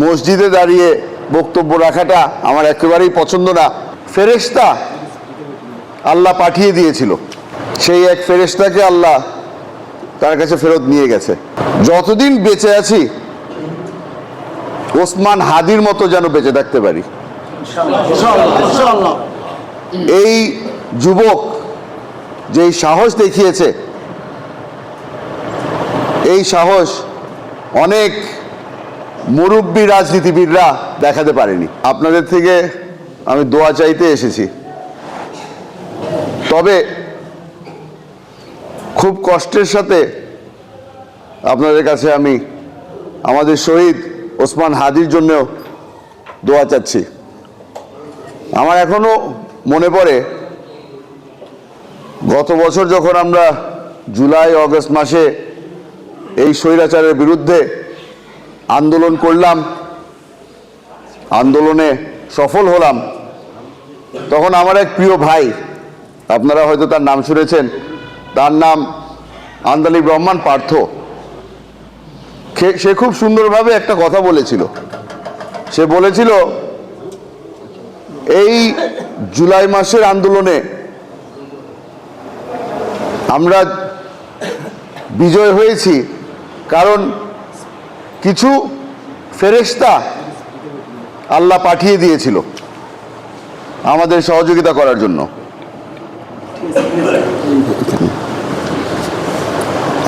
মসজিদে দাঁড়িয়ে বক্তব্য রাখাটা আমার একেবারেই পছন্দ না। ফেরেশতা আল্লাহ পাঠিয়ে দিয়েছিল, সেই এক ফেরেশতাকে আল্লাহ তার কাছে ফেরত নিয়ে গেছে। যতদিন বেঁচে আছি ওসমান হাদির মতো যেন বেঁচে থাকতে পারি। এই যুবক যেই সাহস দেখিয়েছে, এই সাহস অনেক মুরব্বী রাজনীতিবিদরা দেখাতে পারেনি। আপনাদের থেকে আমি দোয়া চাইতে এসেছি। তবে খুব কষ্টের সাথে আপনাদের কাছে আমি আমাদের শহীদ ওসমান হাদির জন্য দোয়া চাচ্ছি। আমার এখনো মনে পড়ে গত বছর যখন আমরা জুলাই অগস্ট মাসে এই স্বৈরাচারের বিরুদ্ধে আন্দোলন করলাম, আন্দোলনে সফল হলাম, তখন আমার এক প্রিয় ভাই, আপনারা হয়তো তার নাম শুনেছেন, তার নাম আন্দালিব রহমান পার্থ। সে খুব সুন্দরভাবে একটা কথা বলেছিল। সে বলেছিল এই জুলাই মাসের আন্দোলনে আমরা বিজয় হয়েছি কারণ কিছু ফেরেশতা আল্লাহ পাঠিয়ে দিয়েছিল আমাদের সহযোগিতা করার জন্য।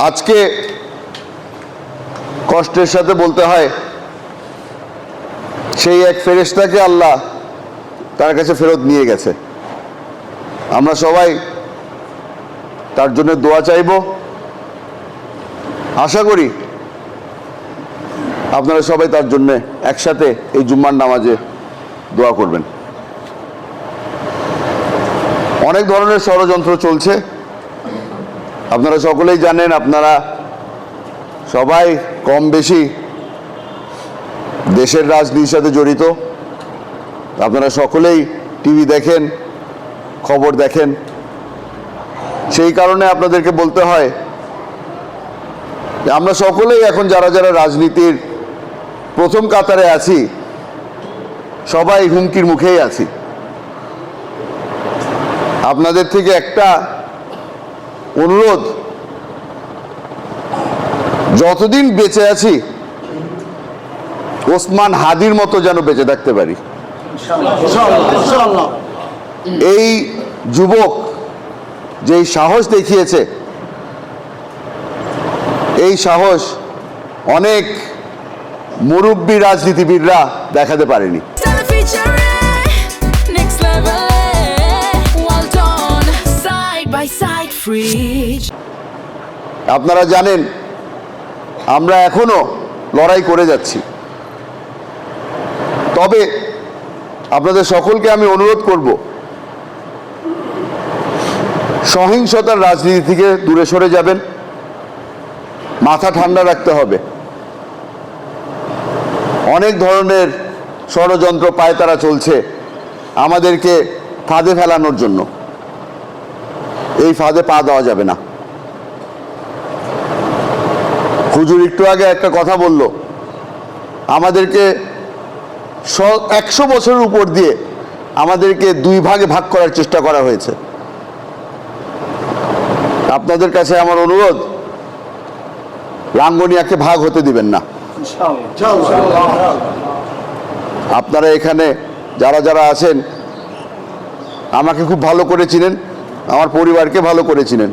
আজকে কষ্টের সাথে বলতে হয়, সেই এক ফেরেশতাকে আল্লাহ তার কাছে ফেরত নিয়ে গেছে। আমরা সবাই তার জন্য দোয়া চাইব। আশা করি আপনারা সবাই তার জন্য একসাথে এই জুম্মার নামাজে দোয়া করবেন। অনেক ধরনের ষড়যন্ত্র চলছে, আপনারা সকলেই জানেন। আপনারা সবাই কম বেশি দেশের রাজনীতির সাথে জড়িত। আপনারা সকলেই টিভি দেখেন, খবর দেখেন। সেই কারণে আপনাদেরকে বলতে হয় যে আমরা সকলেই এখন যারা যারা রাজনীতির প্রথম কাতারে আছি, সবাই হুমকির মুখেই আছি। আপনাদের থেকে একটা অনুরোধ, যতদিন বেঁচে আছি ওসমান হাদির মতো যেন বেঁচে থাকতে পারি। এই যুবক যেই সাহস দেখিয়েছে, এই সাহস অনেক মুরব্বী রাজনীতিবিদরা দেখাতে পারেনি। আপনারা জানেন আমরা এখনো লড়াই করে যাচ্ছি। তবে আপনাদের সকলকে আমি অনুরোধ করব, সহিংসতার রাজনীতি থেকে দূরে সরে যাবেন। মাথা ঠান্ডা রাখতে হবে। অনেক ধরনের ষড়যন্ত্র পায়তারা চলছে আমাদেরকে ফাঁদে ফেলানোর জন্য। এই ফাঁদে পা দেওয়া যাবে না। হুজুর একটু আগে একটা কথা বলল, আমাদেরকে 100 বছরের উপর দিয়ে আমাদেরকে দুই ভাগে ভাগ করার চেষ্টা করা হয়েছে। আপনাদের কাছে আমার অনুরোধ, রাঙ্গুনিয়াকে ভাগ হতে দিবেন না। আপনারা এখানে যারা যারা আছেন আমাকে খুব ভালো করে চিনেন, আমার পরিবারকে ভালো করে চিনেন।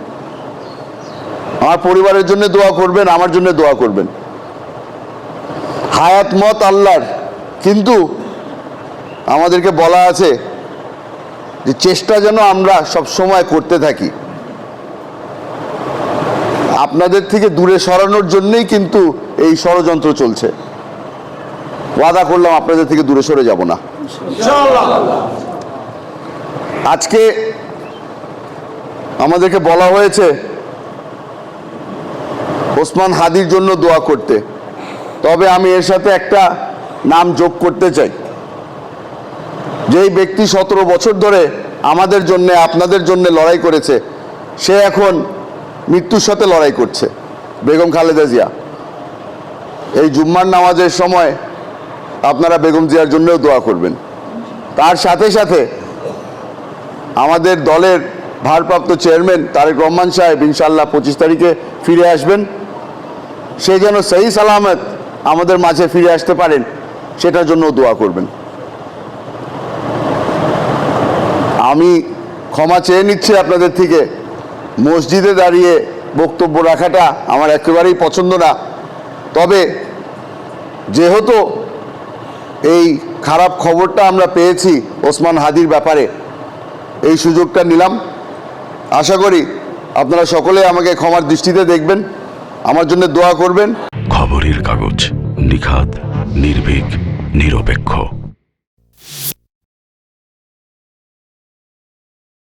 আমার পরিবারের জন্য দোয়া করবেন, আমার জন্য দোয়া করবেন। হায়াত মত আল্লাহর, কিন্তু আমাদেরকে বলা আছে যে চেষ্টা যেন আমরা সব সময় করতে থাকি। আপনাদের থেকে দূরে সরানোর জন্যই কিন্তু এই ষড়যন্ত্র চলছে। ওয়াদা করলাম আপনাদের থেকে দূরে সরে যাব না। আজকে আমাদেরকে বলা হয়েছে ওসমান হাদির জন্য দোয়া করতে। তবে আমি এর সাথে একটা নাম যোগ করতে চাই। যেই ব্যক্তি 17 বছর ধরে আমাদের জন্য, আপনাদের জন্য লড়াই করেছে, সে এখন মৃত্যুর সাথে লড়াই করছে, বেগম খালেদা জিয়া। এই জুম্মার নামাজের সময় আপনারা বেগম জিয়ার জন্যও দোয়া করবেন। তার সাথে সাথে আমাদের দলের ভারপ্রাপ্ত চেয়ারম্যান তারেক রহমান সাহেব ইনশাআল্লাহ 25 তারিখে ফিরে আসবেন। সে যেন সহি সালামত আমাদের মাঝে ফিরে আসতে পারেন, সেটার জন্য দোয়া করবেন। আমি ক্ষমা চেয়ে নিচ্ছি আপনাদের থেকে, মসজিদে দাঁড়িয়ে বক্তব্য রাখাটা আমার একেবারেই পছন্দ না। তবে যেহেতু এই খারাপ খবরটা আমরা পেয়েছি ওসমান হাদির ব্যাপারে, এই সুযোগটা নিলাম। আশা করি আপনারা সকলে আমাকে ক্ষমার দৃষ্টিতে দেখবেন, আমার জন্য দোয়া করবেন। খবরের কাগজ, নিখাত, নির্ভীক, নিরপেক্ষ।